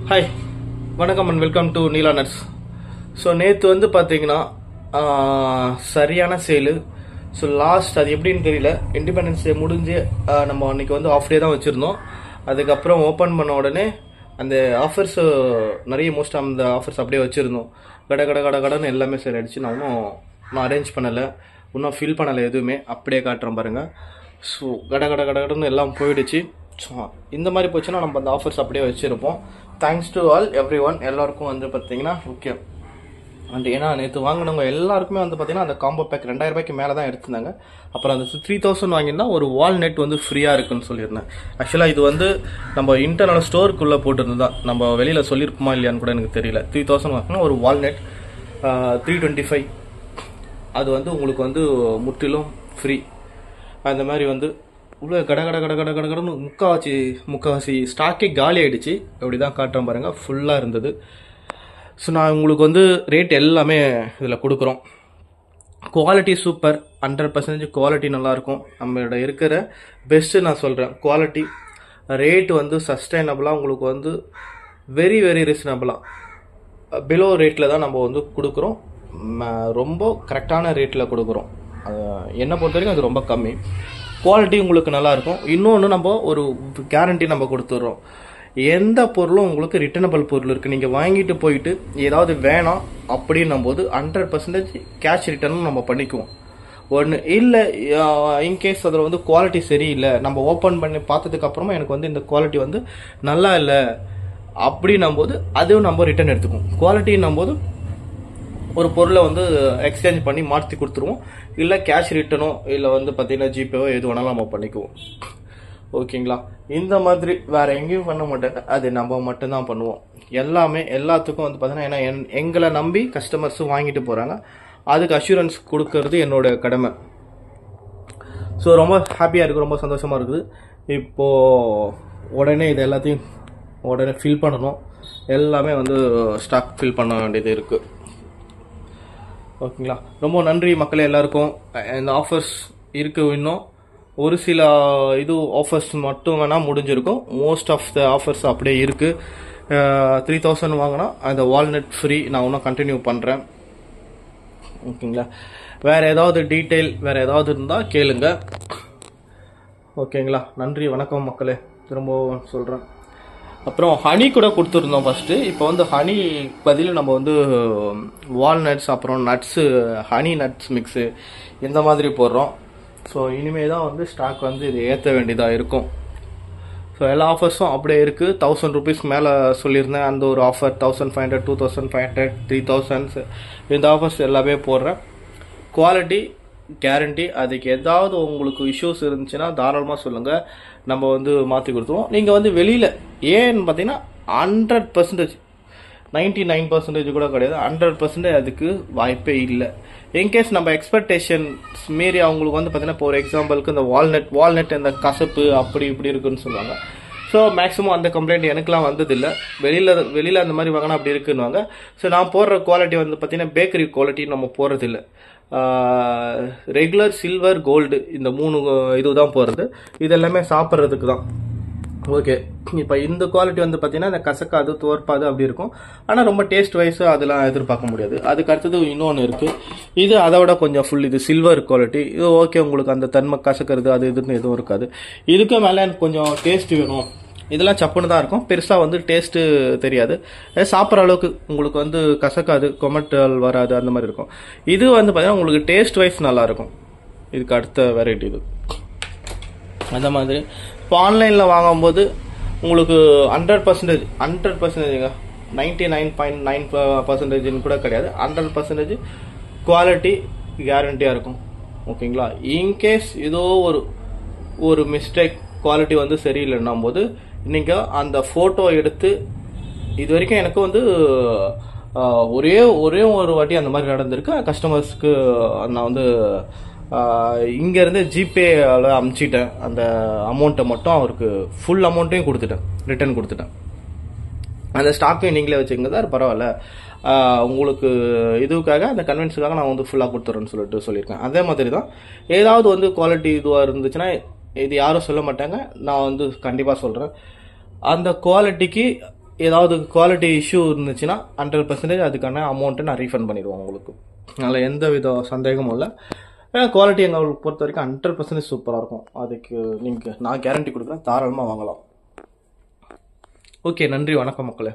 Hi, வணக்கம் and welcome to Neela nuts. So நேற்று வந்து பார்த்தீங்கன்னா சரியான சேலு. ஸோ லாஸ்ட் அது எப்படின்னு தெரியல, இண்டிபெண்டன்ஸ் டே முடிஞ்சு நம்ம அன்றைக்கி வந்து ஆஃப் டே தான் வச்சுருந்தோம். அதுக்கப்புறம் ஓப்பன் பண்ண உடனே அந்த ஆஃபர்ஸ் நிறைய மோஸ்ட் அந்த ஆஃபர்ஸ் அப்படியே வச்சுருந்தோம். கடன்னு எல்லாமே சரி ஆயிடுச்சு. நான் அரேஞ்ச் பண்ணலை, இன்னும் ஃபில் பண்ணலை, எதுவுமே அப்படியே காட்டுறேன் பாருங்கள். ஸோ கடன்னு எல்லாம் போயிடுச்சு. ஸோ இந்த மாதிரி போச்சுன்னா நம்ம அந்த ஆஃபர்ஸ் அப்படியே வச்சுருப்போம். Thanks to all every one, எல்லாருக்கும் வந்து பார்த்தீங்கன்னா ஓகே. அண்ட் ஏன்னா நேற்று வாங்கினவங்க எல்லாருக்குமே வந்து பார்த்தீங்கன்னா அந்த காம்போ பேக் 2000 ரூபாய்க்கு மேலே தான் எடுத்திருந்தாங்க. அப்புறம் அந்த 3000 வாங்கியிருந்தா ஒரு வால்நெட் வந்து ஃப்ரீயாக இருக்குன்னு சொல்லியிருந்தேன். ஆக்சுவலாக இது வந்து நம்ம இன்டர்னல் ஸ்டோருக்குள்ளே போட்டிருந்து தான், நம்ம வெளியில் சொல்லியிருப்போமா இல்லையான்னு கூட எனக்கு தெரியல. 3000 வாங்கினா ஒரு வால்நெட் 325 அது வந்து உங்களுக்கு வந்து முற்றிலும் ஃப்ரீ. அந்த மாதிரி வந்து உள்ள கடன்னு முக்கால்வாசி ஸ்டாக்கே காலி ஆகிடுச்சு. அப்படி தான் காட்டுறேன் பாருங்கள், ஃபுல்லாக இருந்தது. ஸோ நான் உங்களுக்கு வந்து ரேட் எல்லாமே இதில் கொடுக்குறோம். குவாலிட்டி சூப்பர், 100% குவாலிட்டி நல்லாயிருக்கும். நம்மளோட இருக்கிற பெஸ்ட்டு நான் சொல்கிறேன். குவாலிட்டி ரேட் வந்து சஸ்டைனபிளாக உங்களுக்கு வந்து வெரி வெரி ரீசனபிளாக பிலோ ரேட்டில் தான் நம்ம வந்து கொடுக்குறோம். ரொம்ப கரெக்டான ரேட்டில் கொடுக்குறோம். என்னை பொறுத்த வரைக்கும் அது ரொம்ப கம்மி. குவாலிட்டி உங்களுக்கு நல்லாயிருக்கும். இன்னொன்று நம்ம ஒரு கேரண்டி நம்ம கொடுத்துட்றோம். எந்த பொருளும் உங்களுக்கு ரிட்டர்னபிள் பொருள் இருக்குது, நீங்கள் வாங்கிட்டு போயிட்டு ஏதாவது வேணாம் அப்படின்னும் போது 100% கேஷ் ரிட்டர்னும் நம்ம பண்ணிக்குவோம். ஒன்று இல்லை, இன்கேஸ் அதில் வந்து குவாலிட்டி சரியில்லை, நம்ம ஓப்பன் பண்ணி பார்த்ததுக்கு அப்புறமா எனக்கு வந்து இந்த குவாலிட்டி வந்து நல்லா இல்லை அப்படின்னும் போது அதுவும் நம்ம ரிட்டர்ன் எடுத்துக்குவோம். குவாலிட்டின்னும் போது ஒரு பொருளை வந்து எக்ஸ்சேஞ்ச் பண்ணி மாற்றி கொடுத்துருவோம். இல்லை கேஷ் ரிட்டனோ இல்லை வந்து பார்த்தீங்கன்னா ஜிபேவோ எது வேணாலும் நம்ம பண்ணிக்குவோம். ஓகேங்களா? இந்த மாதிரி வேற எங்கேயும் பண்ண மாட்டாங்க, அது நம்ம மட்டும்தான் பண்ணுவோம். எல்லாத்துக்கும் வந்து பார்த்தீங்கன்னா, ஏன்னா எங்களை நம்பி கஸ்டமர்ஸும் வாங்கிட்டு போகிறாங்க, அதுக்கு அஷூரன்ஸ் கொடுக்கறது என்னோட கடமை. ஸோ ரொம்ப ஹாப்பியாக இருக்குது, ரொம்ப சந்தோஷமாக இருக்குது. இப்போது உடனே இது எல்லாத்தையும் உடனே ஃபில் பண்ணணும். எல்லாமே வந்து ஸ்டாக் ஃபில் பண்ண வேண்டியது இருக்குது. ஓகேங்களா? ரொம்ப நன்றி மக்களே எல்லாருக்கும். இந்த ஆஃபர்ஸ் இருக்குது, இன்னும் ஒரு சில இது ஆஃபர்ஸ் மட்டும் வேணால் முடிஞ்சிருக்கும். மோஸ்ட் ஆஃப் த ஆஃபர்ஸ் அப்படியே இருக்குது. 3000 வாங்கினா அந்த வால்நட் ஃப்ரீ. நான் இன்னும் கண்டினியூ பண்ணுறேன். ஓகேங்களா? வேறு ஏதாவது டீட்டெயில் வேறு ஏதாவது இருந்தால் கேளுங்க. ஓகேங்களா? நன்றி, வணக்கம் மக்களே. திரும்பவும் சொல்கிறேன். அப்புறம் ஹனி கூட கொடுத்துருந்தோம் ஃபஸ்ட்டு. இப்போ வந்து ஹனி பதில் நம்ம வந்து வால்நட்ஸ் அப்புறம் நட்ஸு, ஹனி நட்ஸ் மிக்ஸு இந்த மாதிரி போடுறோம். ஸோ இனிமேல் தான் வந்து ஸ்டாக் வந்து இது ஏற்ற வேண்டியதாக இருக்கும். ஸோ எல்லா ஆஃபர்ஸும் அப்படியே இருக்குது. 1000 ருபீஸ்க்கு மேலே சொல்லியிருந்தேன். அந்த ஒரு ஆஃபர் 1500, 2500, 3000 இந்த ஆஃபர்ஸ் எல்லாமே போடுறேன். Quality guarantee. அதுக்கு ஏதாவது உங்களுக்கு இஷ்யூஸ் இருந்துச்சுன்னா தாராளமாக சொல்லுங்கள், நம்ம வந்து மாற்றி கொடுத்துருவோம். நீங்கள் வந்து வெளியில் ஏன்னு பார்த்தீங்கன்னா 100%, 99% கூட கிடையாது, 100% அதுக்கு வாய்ப்பே இல்லை. இன்கேஸ் நம்ம எக்ஸ்பெக்டேஷன்ஸ் மீறி அவங்களுக்கு வந்து பார்த்தீங்கன்னா, இப்போ ஒரு எக்ஸாம்பிளுக்கு இந்த வால்நட் இந்த கசப்பு அப்படி இப்படி இருக்குன்னு சொல்லுவாங்க. ஸோ மேக்ஸிமம் அந்த கம்ப்ளைண்ட் எனக்குலாம் வந்ததில்லை. வெளியில் அந்த மாதிரி வாங்கினா அப்படி இருக்குன்னுவாங்க. ஸோ நான் போடுற குவாலிட்டி வந்து பார்த்தீங்கன்னா பேக்கரி குவாலிட்டி நம்ம போடுறதில்லை. ரெகுலர், சில்வர், கோல்டு இந்த 3 இதுதான் போகிறது. இது எல்லாமே சாப்பிட்றதுக்கு தான். ஓகே, இப்போ இந்த குவாலிட்டி வந்து பார்த்தீங்கன்னா இந்த கசக்காது, தோற்பாது அப்படி இருக்கும். ஆனால் ரொம்ப டேஸ்ட் வைஸு அதெல்லாம் எதிர்பார்க்க முடியாது. அதுக்கு அடுத்தது இன்னொன்று இருக்குது. இது அதை விட கொஞ்சம் ஃபுல், இது சில்வர் குவாலிட்டி. இது ஓகே, உங்களுக்கு அந்த தன்மை கசக்கிறது அது இதுன்னு எதுவும் இருக்காது. இதுக்கு மேலே எனக்கு கொஞ்சம் டேஸ்ட் வேணும். இதெல்லாம் சப்புன்னு தான் இருக்கும், பெருசாக வந்து டேஸ்ட்டு தெரியாது. சாப்பிட்ற அளவுக்கு உங்களுக்கு வந்து கசக்காது, கொமட்டல் வராது, அந்த மாதிரி இருக்கும். இது வந்து பார்த்தீங்கன்னா உங்களுக்கு டேஸ்ட் வைஸ் நல்லாயிருக்கும். இதுக்கு அடுத்த வெரைட்டி இது. அந்த மாதிரி இப்போ ஆன்லைனில் வாங்கும்போது உங்களுக்கு 100%, 99.9% கூட கிடையாது, 100% குவாலிட்டி கேரண்டியாக இருக்கும். ஓகேங்களா? இன்கேஸ் ஏதோ ஒரு மிஸ்டேக், குவாலிட்டி வந்து சரியில்லைன்னும் போது நீங்கள் அந்த ஃபோட்டோ எடுத்து, இது வரைக்கும் எனக்கு வந்து ஒரே ஒரு வாட்டி அந்த மாதிரி நடந்திருக்கு. கஸ்டமர்ஸ்க்கு நான் வந்து இங்கேருந்து ஜிபேவில் அமுச்சிட்டேன். அந்த அமௌண்ட்டை மட்டும் அவருக்கு ஃபுல் அமௌண்ட்டையும் கொடுத்துட்டேன், ரிட்டர்ன் கொடுத்துட்டேன். அந்த ஸ்டாக்கையும் நீங்களே வச்சுக்கோங்க சார், பரவாயில்ல, உங்களுக்கு இதுக்காக அந்த கன்வென்ஸுக்காக நான் வந்து ஃபுல்லாக கொடுத்துறேன்னு சொல்லியிருக்கேன். அதே மாதிரி தான் ஏதாவது வந்து குவாலிட்டி இதுவாக இருந்துச்சுன்னா இது யாரும் சொல்ல மாட்டாங்க, நான் வந்து கண்டிப்பாக சொல்கிறேன். அந்த குவாலிட்டிக்கு ஏதாவது குவாலிட்டி இஷ்யூ இருந்துச்சுன்னா 100% அதுக்கான அமௌண்ட்டை நான் ரீஃபண்ட் பண்ணிடுவேன் உங்களுக்கு. அதில் எந்த வித சந்தேகமும் இல்லை. ஏன்னா குவாலிட்டி எங்களை பொறுத்த வரைக்கும் 100% சூப்பராக இருக்கும். அதுக்கு நீங்கள் நான் கேரண்டி கொடுக்குறேன், தாராளமாக வாங்கலாம். ஓகே, நன்றி, வணக்கம் மக்களே.